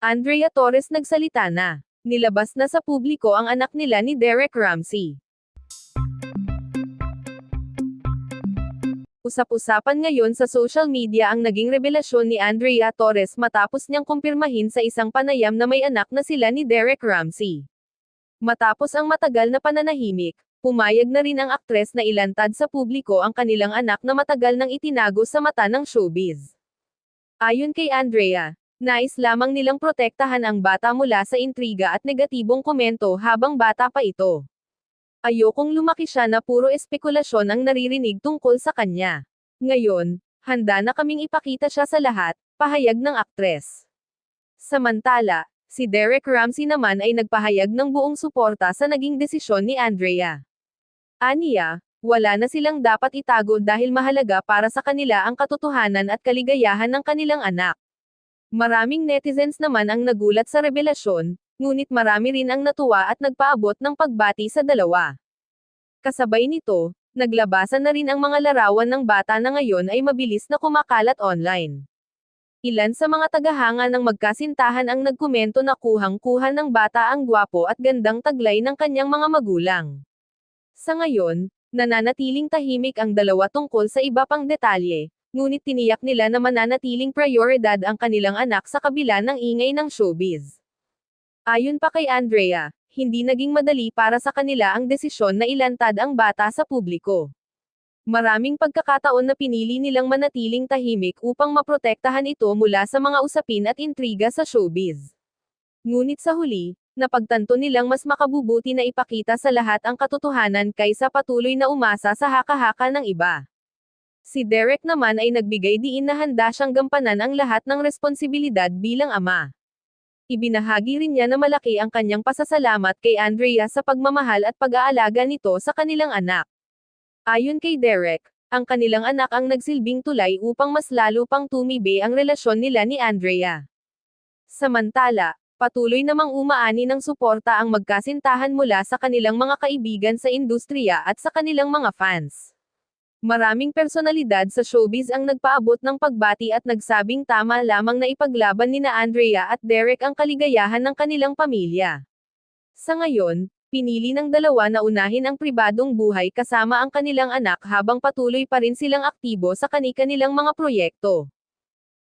Andrea Torres nagsalita na. Nilabas na sa publiko ang anak nila ni Derek Ramsey. Usap-usapan ngayon sa social media ang naging revelasyon ni Andrea Torres matapos niyang kumpirmahin sa isang panayam na may anak na sila ni Derek Ramsey. Matapos ang matagal na pananahimik, pumayag na rin ang aktres na ilantad sa publiko ang kanilang anak na matagal nang itinago sa mata ng showbiz. Ayon kay Andrea, nais lamang nilang protektahan ang bata mula sa intriga at negatibong komento habang bata pa ito. Ayokong lumaki siya na puro espekulasyon ang naririnig tungkol sa kanya. Ngayon, handa na kaming ipakita siya sa lahat, pahayag ng aktres. Samantala, si Derek Ramsey naman ay nagpahayag ng buong suporta sa naging desisyon ni Andrea. Aniya, wala na silang dapat itago dahil mahalaga para sa kanila ang katotohanan at kaligayahan ng kanilang anak. Maraming netizens naman ang nagulat sa revelasyon, ngunit marami rin ang natuwa at nagpaabot ng pagbati sa dalawa. Kasabay nito, naglabasan na rin ang mga larawan ng bata na ngayon ay mabilis na kumakalat online. Ilan sa mga tagahanga ng magkasintahan ang nagkomento na kuhang-kuha ng bata ang gwapo at gandang taglay ng kanyang mga magulang. Sa ngayon, nananatiling tahimik ang dalawa tungkol sa iba pang detalye, ngunit tiniyak nila na mananatiling prioridad ang kanilang anak sa kabila ng ingay ng showbiz. Ayon pa kay Andrea, hindi naging madali para sa kanila ang desisyon na ilantad ang bata sa publiko. Maraming pagkakataon na pinili nilang manatiling tahimik upang maprotektahan ito mula sa mga usapin at intriga sa showbiz. Ngunit sa huli, napagtanto nilang mas makabubuti na ipakita sa lahat ang katotohanan kaysa patuloy na umasa sa haka-haka ng iba. Si Derek naman ay nagbigay diin na handa siyang gampanan ang lahat ng responsibilidad bilang ama. Ibinahagi rin niya na malaki ang kanyang pasasalamat kay Andrea sa pagmamahal at pag-aalaga nito sa kanilang anak. Ayon kay Derek, ang kanilang anak ang nagsilbing tulay upang mas lalo pang tumibe ang relasyon nila ni Andrea. Samantala, patuloy namang umaani ng suporta ang magkasintahan mula sa kanilang mga kaibigan sa industriya at sa kanilang mga fans. Maraming personalidad sa showbiz ang nagpaabot ng pagbati at nagsabing tama lamang na ipaglaban nina Andrea at Derek ang kaligayahan ng kanilang pamilya. Sa ngayon, pinili ng dalawa na unahin ang pribadong buhay kasama ang kanilang anak habang patuloy pa rin silang aktibo sa kani-kanilang mga proyekto.